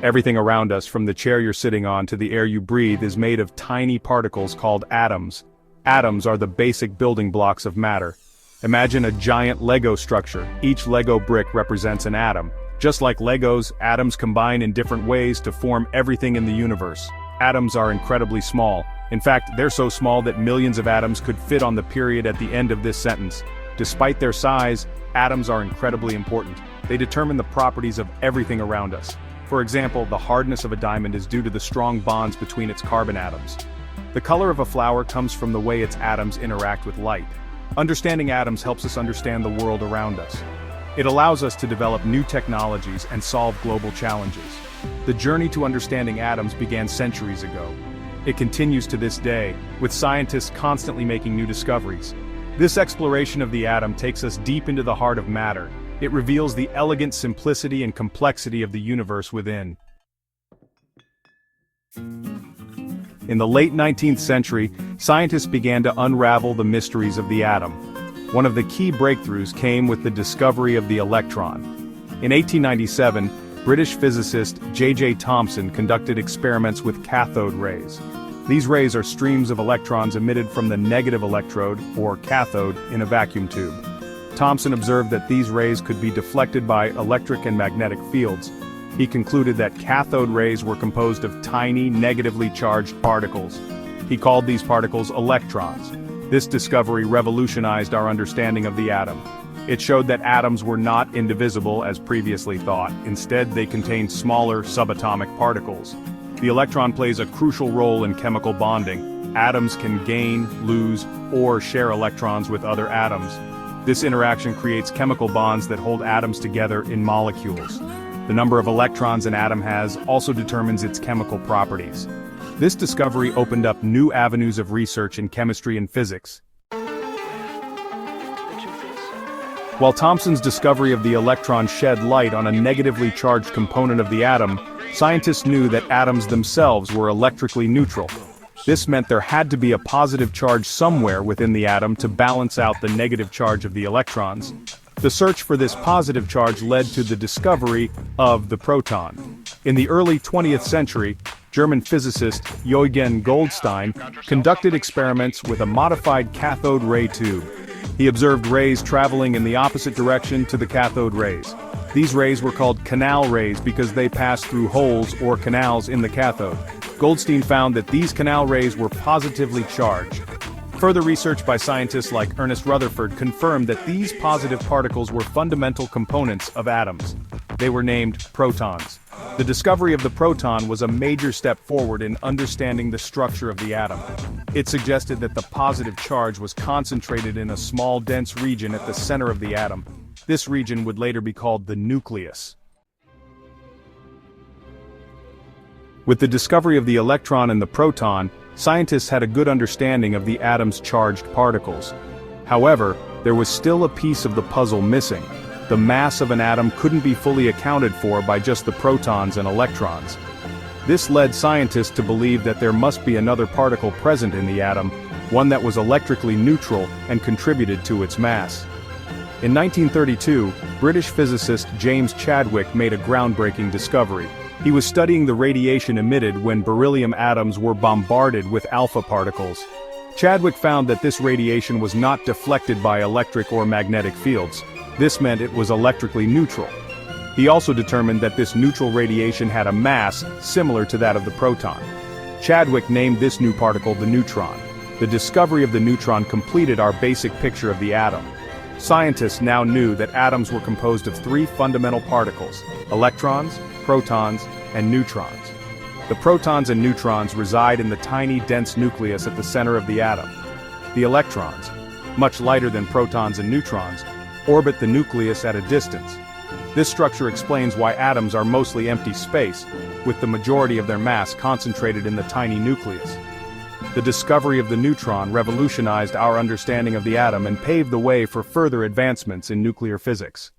Everything around us, from the chair you're sitting on to the air you breathe, is made of tiny particles called atoms. Atoms are the basic building blocks of matter. Imagine a giant Lego structure. Each Lego brick represents an atom. Just like Legos, atoms combine in different ways to form everything in the universe. Atoms are incredibly small. In fact, they're so small that millions of atoms could fit on the period at the end of this sentence. Despite their size, atoms are incredibly important. They determine the properties of everything around us. For example, the hardness of a diamond is due to the strong bonds between its carbon atoms. The color of a flower comes from the way its atoms interact with light. Understanding atoms helps us understand the world around us. It allows us to develop new technologies and solve global challenges. The journey to understanding atoms began centuries ago. It continues to this day, with scientists constantly making new discoveries. This exploration of the atom takes us deep into the heart of matter. It reveals the elegant simplicity and complexity of the universe within. In the late 19th century, scientists began to unravel the mysteries of the atom. One of the key breakthroughs came with the discovery of the electron. In 1897, British physicist J.J. Thomson conducted experiments with cathode rays. These rays are streams of electrons emitted from the negative electrode, or cathode, in a vacuum tube. Thomson observed that these rays could be deflected by electric and magnetic fields. He concluded that cathode rays were composed of tiny, negatively charged particles. He called these particles electrons. This discovery revolutionized our understanding of the atom. It showed that atoms were not indivisible as previously thought. Instead, they contained smaller subatomic particles. The electron plays a crucial role in chemical bonding. Atoms can gain, lose, or share electrons with other atoms. This interaction creates chemical bonds that hold atoms together in molecules. The number of electrons an atom has also determines its chemical properties. This discovery opened up new avenues of research in chemistry and physics. While Thomson's discovery of the electron shed light on a negatively charged component of the atom, scientists knew that atoms themselves were electrically neutral. This meant there had to be a positive charge somewhere within the atom to balance out the negative charge of the electrons. The search for this positive charge led to the discovery of the proton. In the early 20th century, German physicist Eugen Goldstein conducted experiments with a modified cathode ray tube. He observed rays traveling in the opposite direction to the cathode rays. These rays were called canal rays because they passed through holes or canals in the cathode. Goldstein found that these canal rays were positively charged. Further research by scientists like Ernest Rutherford confirmed that these positive particles were fundamental components of atoms. They were named protons. The discovery of the proton was a major step forward in understanding the structure of the atom. It suggested that the positive charge was concentrated in a small dense region at the center of the atom. This region would later be called the nucleus. With the discovery of the electron and the proton, scientists had a good understanding of the atom's charged particles. However, there was still a piece of the puzzle missing. The mass of an atom couldn't be fully accounted for by just the protons and electrons. This led scientists to believe that there must be another particle present in the atom, one that was electrically neutral and contributed to its mass. In 1932, British physicist James Chadwick made a groundbreaking discovery. He was studying the radiation emitted when beryllium atoms were bombarded with alpha particles. Chadwick found that this radiation was not deflected by electric or magnetic fields. This meant it was electrically neutral. He also determined that this neutral radiation had a mass similar to that of the proton. Chadwick named this new particle the neutron. The discovery of the neutron completed our basic picture of the atom. Scientists now knew that atoms were composed of three fundamental particles: electrons, protons, and neutrons. The protons and neutrons reside in the tiny dense nucleus at the center of the atom. The electrons, much lighter than protons and neutrons, orbit the nucleus at a distance. This structure explains why atoms are mostly empty space, with the majority of their mass concentrated in the tiny nucleus. The discovery of the neutron revolutionized our understanding of the atom and paved the way for further advancements in nuclear physics.